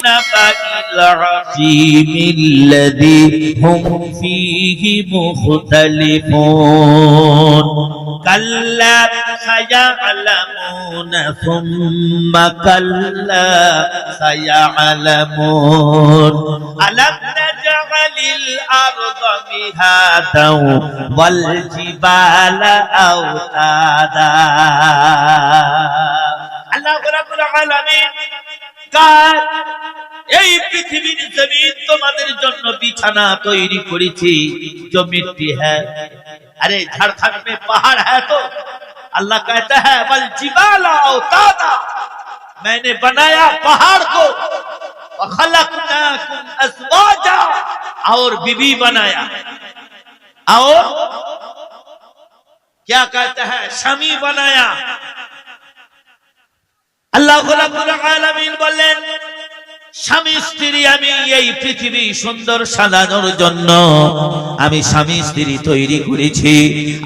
النبأ العظيم الذي هم فيه مختلفون كلا سيعلمون ثم كلا سيعلمون ألم نجعل الأرض مهادا والجبال أوتادا الله رب العالمين قال এই পৃথিবীর জমিন তোমাদের জন্য বিছানা তৈরি করেছি जो मिट्टी है अरे झारखंड में पहाड़ है तो अल्लाह कहता है वल जिबाल औतादा मैंने बनाया पहाड़ को वखलकनाकुम अज़वाजा और बीबी बनाया और क्या कहता है स्वामी बनाया अल्लाह रब्बुल आलामीन बोलेन স্বামী স্ত্রী আমি এই পৃথিবী সুন্দর সাজানোর জন্য আমি স্বামী স্ত্রী তৈরি করেছি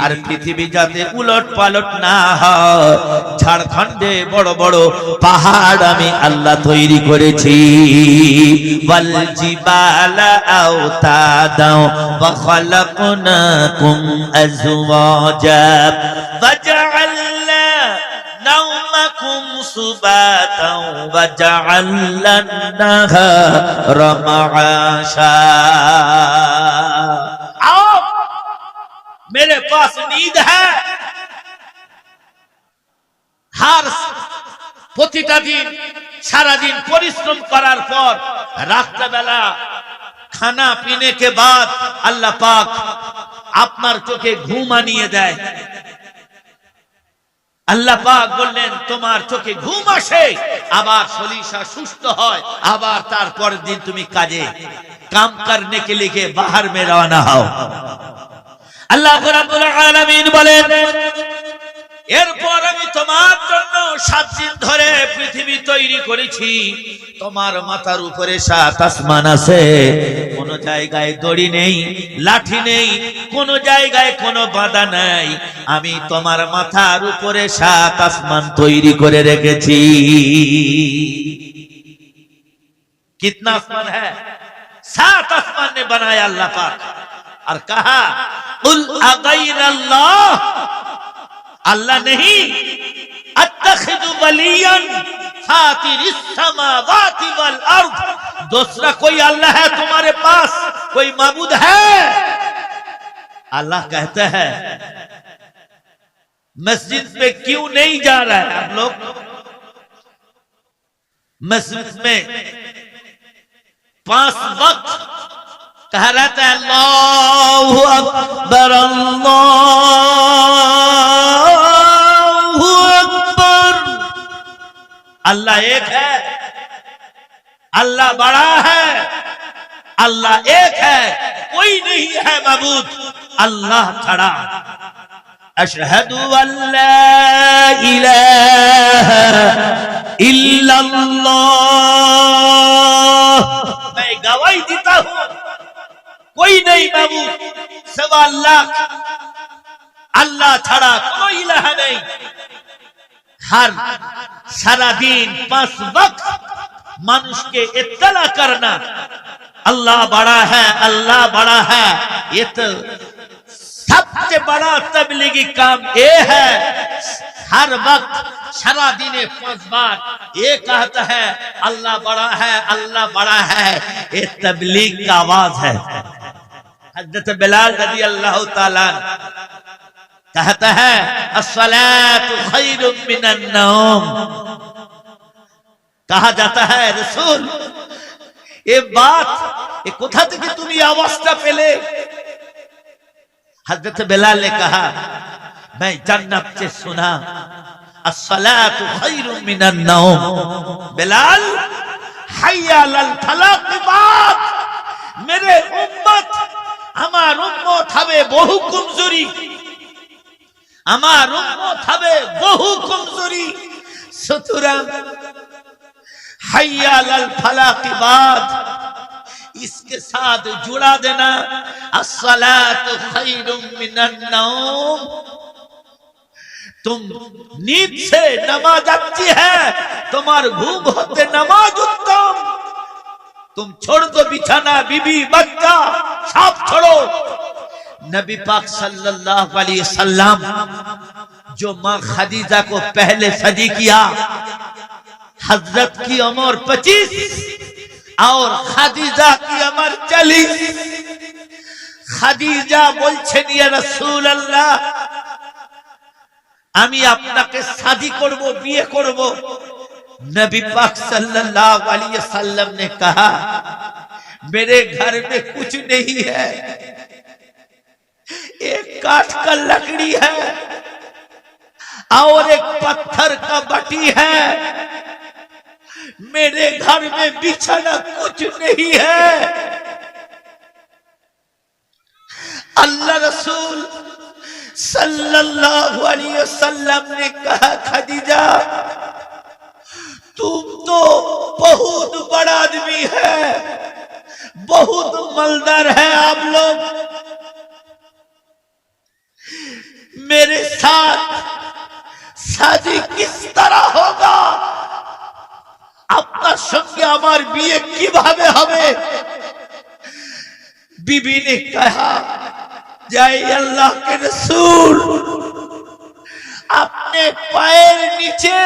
আর পৃথিবী যাতে উলট পালট না হয় ঝাড়খণ্ডে বড় বড় পাহাড় আমি আল্লাহ তৈরি করেছি ওয়াল জিবালা আওতাদা ওয়া খালাকনাকুম আযওয়াজা ওয়াজআলনা نومكم سباتا وجعلنا النهار معاشا आओ मेरे पास नींद है हर প্রতিটা দিন সারা দিন পরিশ্রম করার পর রাত্রে বেলা খানা पीने के बाद अल्लाह पाक আপনার চোখে ঘুম আনিয়ে দেয় আল্লাহ পাক বললেন তোমার চোখে ঘুম আসে আবার শরীর সুস্থ হয় আবার তারপর দিন তুমি কাজে কাম করনে के लिए बाहर में रवाना हो আল্লাহ রাব্বুল আলামিন বলেন এরপর আমি তোমার জন্য 7 দিন ধরে পৃথিবী তৈরি করেছি তোমার মাথার উপরে 7 আসমান আছে কোন জায়গায় দড়ি নেই লাঠি নেই কোন জায়গায় কোনো বাধা নাই আমি তোমার মাথার উপরে 7 আসমান তৈরি করে রেখেছি कितना आसमान है 7 आसमान ने बनाया अल्लाह पाक और कहा कुल अगैरल्लाह अल्लाह नहीं अत्तखिदु वलियन फातिरिस समावाति वल अर्द दूसरा कोई अल्लाह है तुम्हारे पास कोई माबूद है अल्लाह कहता है मस्जिद में क्यों नहीं जा रहा है आप लोग मस्जिद में 5 वक्त कह रहता है अल्लाहु अकबर अल्लाहु अकबर अल्लाह एक है अल्लाह बड़ा है अल्लाह एक है कोई नहीं है माबूद अल्लाह छड़ा अशहदु अल्ला इलाहा इल्लल्लाह मैं गवाही देता हूं कोई नहीं माबूद सिवा अल्लाह अल्लाह छड़ा कोई इलाहा नहीं हर सारा दिन 5 वक्त मानुष के इत्तला करना अल्लाह बड़ा है ये तो सबसे बड़ा तबलीगी काम ये है हर वक्त सारा दिन 5 बार ये कहता है अल्लाह बड़ा है ये तबलीग का आवाज है हज़रत बिलाल रज़ी अल्लाह ताला कहता है अस्सलातु खैरुम मिनन नौम कहा जाता है रसूल ये बात ये कोथा থেকে তুমি আওয়াজটা পেলে हज़रत बिलाल ने कहा मैं जन्नत से सुना अस्सलातु खैरुम मिनन नौम बिलाल हय्या अलल फलाह की बात मेरे उम्मत আমার উম্মত হবে বহু কমজোরি আমার উম্মত হবে বহু কমজোরি সুতরাং हय्या अलल फलाह की बात इसके साथ जुड़ा देना अस्सलातु खैरुम मिनन नौम तुम नींद से नमाज अच्छी है तुम्हार घूम होते नमाज उत्तम तुम छोड़ दो बिछाना, बीबी बच्चा सब छोड़ो। नबी पाक सल्लल्लाहु अलैहि वसल्लम जो मां खदीजा को पहले सदी किया, हजरत की उम्र 25 और खदीजा की उम्र 40। खदीजा बोलছেন ইয়া রাসূলুল্লাহ, আমি আপনাকে शादी করব, বিয়ে করব। नबी पाक सल्लल्लाहु अलैहि वसल्लम ने कहा, मेरे घर में कुछ नहीं है, एक काठ का लकड़ी है और एक पत्थर का बटी है, मेरे घर में बिछाना कुछ नहीं है। अल्लाह रसूल सल्लल्लाहु अलैहि वसल्लम ने कहा, खदीजा तुम तो बहुत बड़ा आदमी है, बहुत मालदार है आप लोग, मेरे साथ शादी किस तरह होगा? আপনার সঙ্গে আমার বিয়ে কিভাবে হবে? बीबी ने कहा, जय अल्लाह के रसूल, अपने पैर नीचे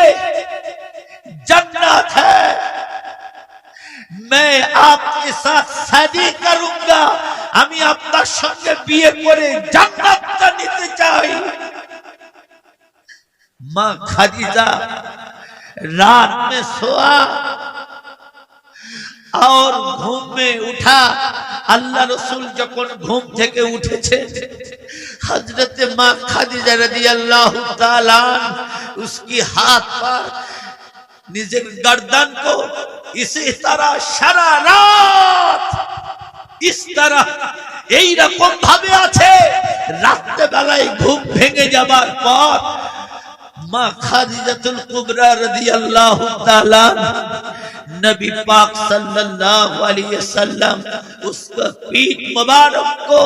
जन्नत है, मैं आपके साथ शादी करूंगा, আমি আপনার সঙ্গে বিয়ে করে জান্নাতটা নিতে চাই। मां खदीजा रात में सोआ और घूम में उठा। अल्लाह रसूल যখন ঘুম থেকে উঠেছে, हजरत मां खदीजा रदियल्लाहु ताला उसकी हाथ पर निजे गर्दन को इसी तरह सारा रात इस तरह এই রকম ভাবে আছে। রাতে বেলায় ঘুম ভেঙে যাবার পর मां खादिजातुल कुबरा रदियल्लाहु ताला नबी पाक सल्लल्लाहु अलैहि वसल्लम उसका पीठ मुबारक को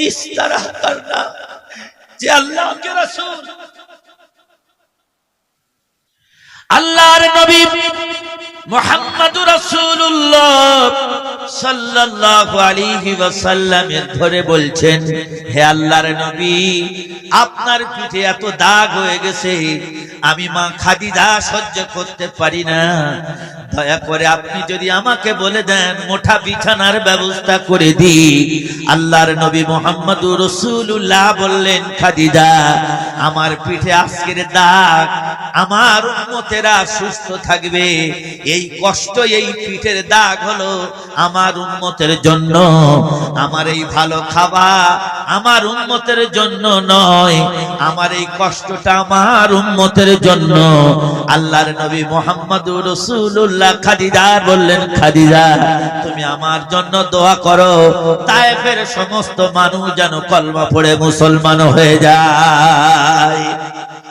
इस तरह करना, जे अल्लाह के रसूल अल्लाहर नबी मुहम्मदुर रसूलुल्लाह सल्लल्लाहु अलैहि वसल्लम ধরে বলছেন, হে আল্লাহর নবী, আপনার পিঠে এত দাগ হয়ে গেছে, আমি মা খাদিজা সহ্য করতে পারি না, দয়া করে আপনি যদি আমাকে বলে দেন মোটা বিছানার ব্যবস্থা করে দিই। আল্লাহর নবী মুহাম্মদুর রাসূলুল্লাহ বললেন, খাদিজা আমার পিঠে আজকের দাগ, আমার উম্মতেরা সুস্থ থাকবে, এই কষ্ট এই পিঠের দাগ হলো আমার উম্মতের জন্য, আমার এই ভালো খাবার আমার উম্মতের জন্য নয়, আমার এই কষ্টটা আমার উম্মতের জন্য। আল্লাহর নবী মুহাম্মদুর রাসূলুল্লাহ খাদিজা বললেন, খাদিজা তুমি আমার জন্য দোয়া করো, তায়েফের সমস্ত মানুষ যেন কলমা পড়ে মুসলমান হয়ে যায়।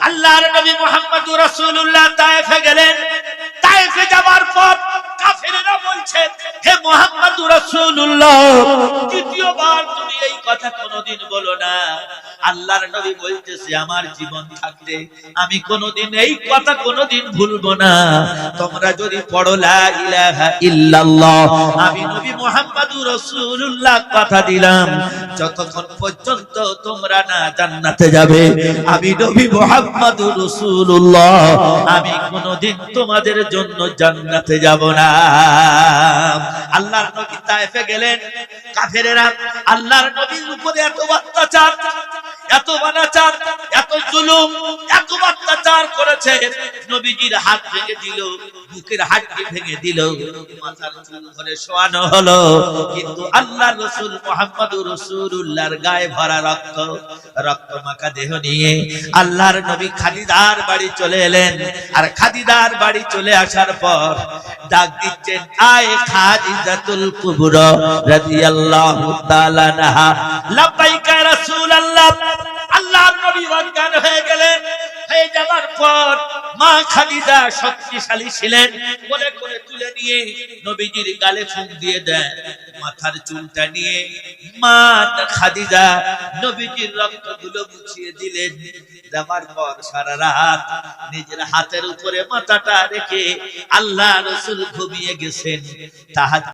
আল্লাহর নবী মুহাম্মদুর রাসূলুল্লাহ তায়েফে গেলেন। তায়েফে যাওয়ার পর কাফেররা বলছে, হে মুহাম্মদুর রাসূলুল্লাহ, দ্বিতীয়বার তুমি এই কথা কোনোদিন বলো না। আল্লাহর নবী বলতেছে, আমার জীবন থাকতে আমি কোনোদিন এই কথা কোনোদিন ভুলবো না। তোমরা যদি পড়ো লা ইলাহা ইল্লাল্লাহ, আমি নবী মুহাম্মদুর রাসূলুল্লাহ কথা দিলাম, যতক্ষণ পর্যন্ত তোমরা না জান্নাতে যাবে, আমি নবী মুহাম্মদুর রাসূলুল্লাহ আমি কোনোদিন তোমাদের জন্য জান্নাতে যাব না। আল্লাহর নবী তায়েফে গেলেন। কাফেরেরা আল্লাহর নবীর উপরে এত অত্যাচার, এত অনাচার, এত জুলুম, এত অত্যাচার করেছে। নবীজির হাত ভেঙে দিল, বুকের হাড়টি ভেঙে দিল, মাথার চুল ধরে শোয়ানো হলো, কিন্তু আল্লাহর রাসূল মুহাম্মদুর রাসূলুল্লাহর গায়ে ভরা রক্ত, রক্ত মাখা দেহ নিয়ে আল্লাহর নবী খাদিজার বাড়ি চলে এলেন। আর খাদিজার বাড়ি চলে আসার পর ডাক দিচ্ছেন, আয় খাদিজাতুল কুবরা রাদিয়াল্লাহু তাআলা আনহা, লাব্বাইকা ইয়া রাসূলুল্লাহ। আল্লাহর নবী অজ্ঞান হয়ে গেলেন। হয়ে যাওয়ার পর মা খাদিজা শক্তিশালী ছিলেন, কোলে কোলে তুলে নিয়ে নবীজির গালে ফুঁক দিয়ে দেন, মাথার চুলটা নিয়ে মা খাদিজা নবীজির রক্তগুলো মুছিয়ে দিলেন। দেওয়ার পর সারা রাত নিজের হাতের উপরে মাথাটা রেখে আল্লাহ রাসূল ঘুমিয়ে গেছেন। তাহাজ্জুদ